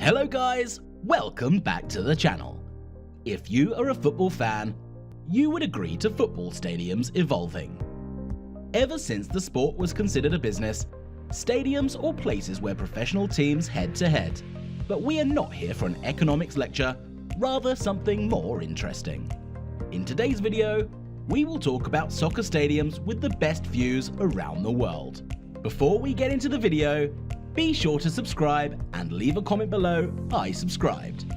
Hello guys, welcome back to the channel. If you are a football fan, you would agree to football stadiums evolving. Ever since the sport was considered a business, stadiums or places where professional teams head to head. But we are not here for an economics lecture, rather something more interesting. In today's video, we will talk about soccer stadiums with the best views around the world. Before we get into the video, be sure to subscribe and leave a comment below "I subscribed."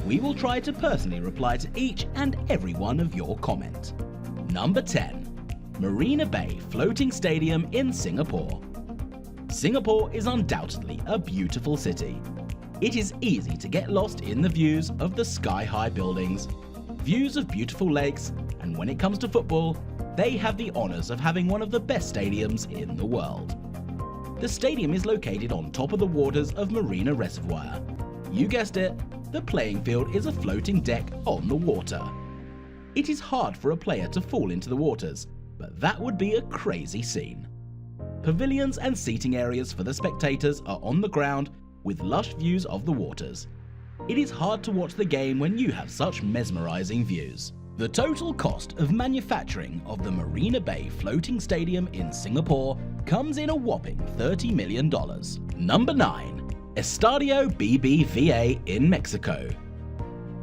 We will try to personally reply to each and every one of your comments. Number 10. Marina Bay Floating Stadium in Singapore. Singapore is undoubtedly a beautiful city. It is easy to get lost in the views of the sky-high buildings, views of beautiful lakes, and when it comes to football, they have the honours of having one of the best stadiums in the world. The stadium is located on top of the waters of Marina Reservoir. You guessed it, the playing field is a floating deck on the water. It is hard for a player to fall into the waters, but that would be a crazy scene. Pavilions and seating areas for the spectators are on the ground with lush views of the waters. It is hard to watch the game when you have such mesmerizing views. The total cost of manufacturing of the Marina Bay Floating Stadium in Singapore comes in a whopping $30 million. Number 9. Estadio BBVA in Mexico.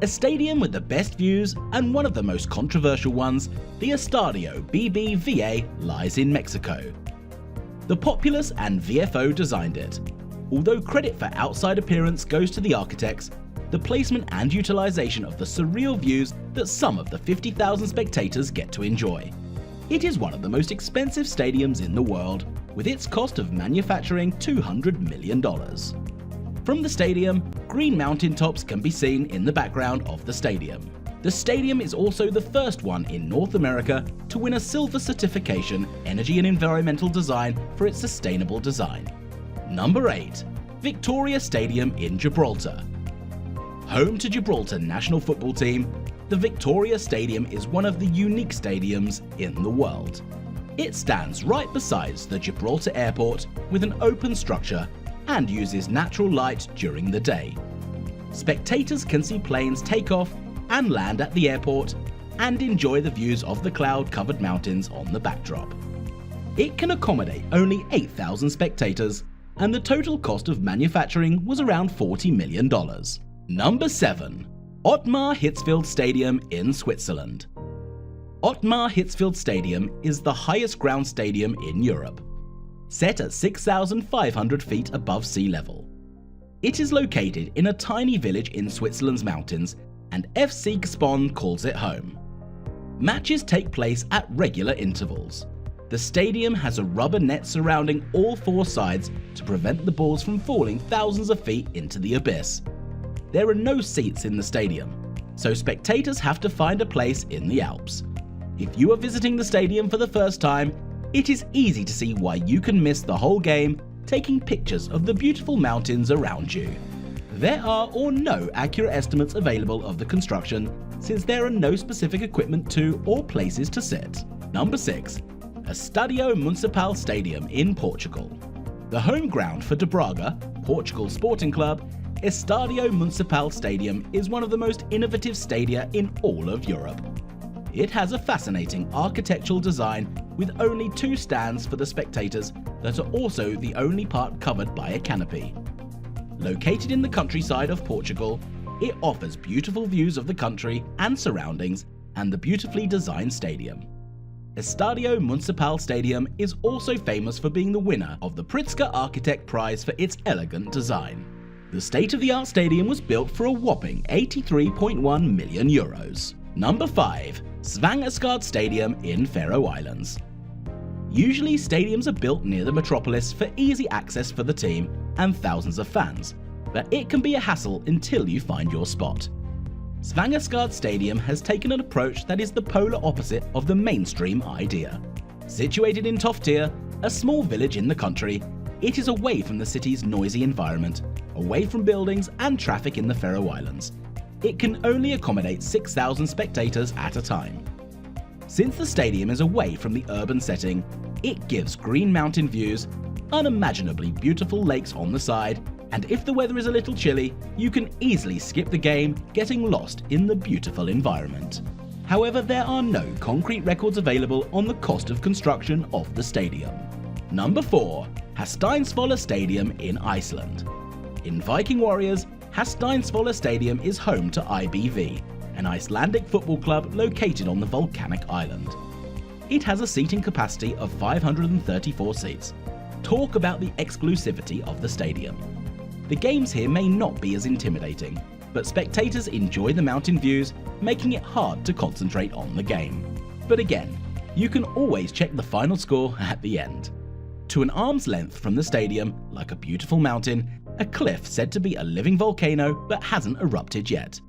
A stadium with the best views and one of the most controversial ones, the Estadio BBVA lies in Mexico. The populace and VFO designed it. Although credit for outside appearance goes to the architects, the placement and utilization of the surreal views that some of the 50,000 spectators get to enjoy. It is one of the most expensive stadiums in the world, with its cost of manufacturing $200 million. From the stadium, green mountaintops can be seen in the background of the stadium. The stadium is also the first one in North America to win a silver certification, energy and environmental design, for its sustainable design. Number 8. Victoria Stadium in Gibraltar. Home to Gibraltar national football team, the Victoria Stadium is one of the unique stadiums in the world. It stands right beside the Gibraltar airport with an open structure and uses natural light during the day. Spectators can see planes take off and land at the airport and enjoy the views of the cloud-covered mountains on the backdrop. It can accommodate only 8,000 spectators, and the total cost of manufacturing was around $40 million. Number 7. Ottmar Hitsfield Stadium in Switzerland. Ottmar Hitsfield Stadium is the highest ground stadium in Europe, set at 6,500 feet above sea level. It is located in a tiny village in Switzerland's mountains, and FC Gospin calls it home. Matches take place at regular intervals. The stadium has a rubber net surrounding all four sides to prevent the balls from falling thousands of feet into the abyss. There are no seats in the stadium, so spectators have to find a place in the Alps. If you are visiting the stadium for the first time, it is easy to see why you can miss the whole game taking pictures of the beautiful mountains around you. There are no accurate estimates available of the construction, since there are no specific equipment to or places to sit. Number 6. Estadio Municipal Stadium in Portugal. The home ground for De Braga, Portugal's sporting club, Estadio Municipal Stadium is one of the most innovative stadia in all of Europe. It has a fascinating architectural design with only 2 stands for the spectators that are also the only part covered by a canopy. Located in the countryside of Portugal, it offers beautiful views of the country and surroundings and the beautifully designed stadium. Estadio Municipal Stadium is also famous for being the winner of the Pritzker Architect Prize for its elegant design. The state-of-the-art stadium was built for a whopping €83.1 million. Number 5. Svangersgard Stadium in Faroe Islands. Usually stadiums are built near the metropolis for easy access for the team and thousands of fans, but it can be a hassle until you find your spot. Svangersgard Stadium has taken an approach that is the polar opposite of the mainstream idea. Situated in Toftir, a small village in the country, it is away from the city's noisy environment, away from buildings and traffic in the Faroe Islands. It can only accommodate 6,000 spectators at a time. Since the stadium is away from the urban setting, it gives green mountain views, unimaginably beautiful lakes on the side, And if the weather is a little chilly, you can easily skip the game, getting lost in the beautiful environment. However, there are no concrete records available on the cost of construction of the stadium. Number 4. Steinswaller Stadium in Iceland. In Viking Warriors, Steinswaller Stadium is home to IBV, an Icelandic football club located on the volcanic island. It has a seating capacity of 534 seats. Talk about the exclusivity of the stadium. The games here may not be as intimidating, but spectators enjoy the mountain views, making it hard to concentrate on the game. But again, you can always check the final score at the end. To an arm's length from the stadium, like a beautiful mountain, a cliff said to be a living volcano but hasn't erupted yet.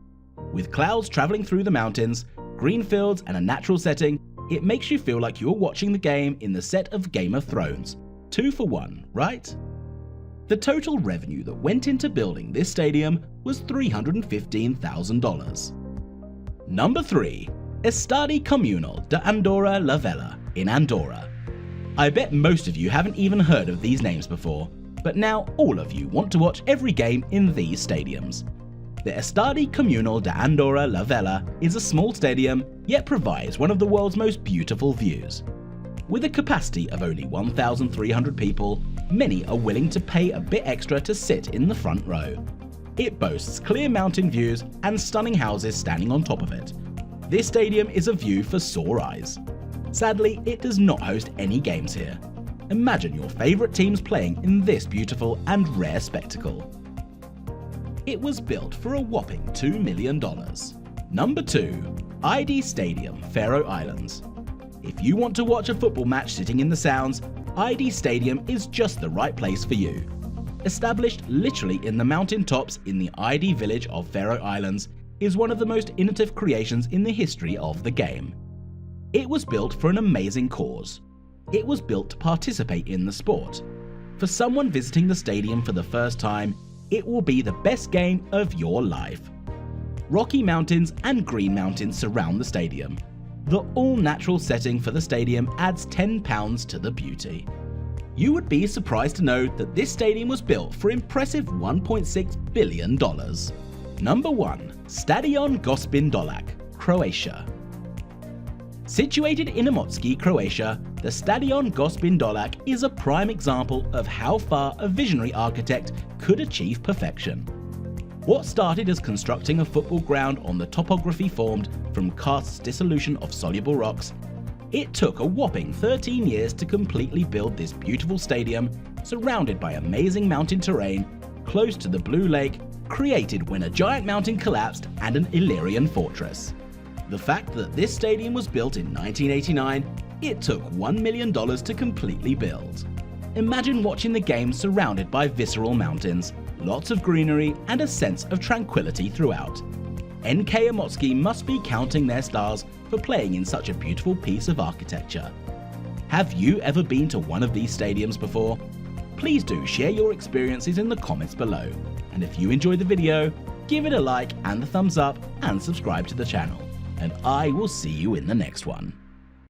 With clouds travelling through the mountains, green fields and a natural setting, it makes you feel like you're watching the game in the set of Game of Thrones. 2 for 1, right? The total revenue that went into building this stadium was $315,000. Number 3. Estadio Communal de Andora Lavella in Andorra. I bet most of you haven't even heard of these names before, but now all of you want to watch every game in these stadiums. The Estadio Communal de Andora Lavella is a small stadium, yet provides one of the world's most beautiful views. With a capacity of only 1,300 people, many are willing to pay a bit extra to sit in the front row. It boasts clear mountain views and stunning houses standing on top of it. This stadium is a view for sore eyes. Sadly, it does not host any games here. Imagine your favourite teams playing in this beautiful and rare spectacle. It was built for a whopping $2 million. Number 2. ID Stadium, Faroe Islands. If you want to watch a football match sitting in the Sounds, ID Stadium is just the right place for you. Established literally in the mountain tops in the ID village of Faroe Islands, is one of the most innovative creations in the history of the game. It was built for an amazing cause. It was built to participate in the sport. For someone visiting the stadium for the first time, it will be the best game of your life. Rocky mountains and green mountains surround the stadium. The all-natural setting for the stadium adds £10 to the beauty. You would be surprised to know that this stadium was built for impressive $1.6 billion. Number 1. Stadion Gospin Dollac, Croatia. Situated in Imotski, Croatia, the Stadion Gospin Dollac is a prime example of how far a visionary architect could achieve perfection. What started as constructing a football ground on the topography formed from karst's dissolution of soluble rocks, it took a whopping 13 years to completely build this beautiful stadium, surrounded by amazing mountain terrain, close to the Blue Lake, created when a giant mountain collapsed and an Illyrian fortress. The fact that this stadium was built in 1989, it took $1 million to completely build. Imagine watching the game surrounded by visceral mountains, lots of greenery and a sense of tranquility throughout. NK Imotski must be counting their stars for playing in such a beautiful piece of architecture. Have you ever been to one of these stadiums before? Please do share your experiences in the comments below. And if you enjoyed the video, give it a like and a thumbs up and subscribe to the channel. And I will see you in the next one.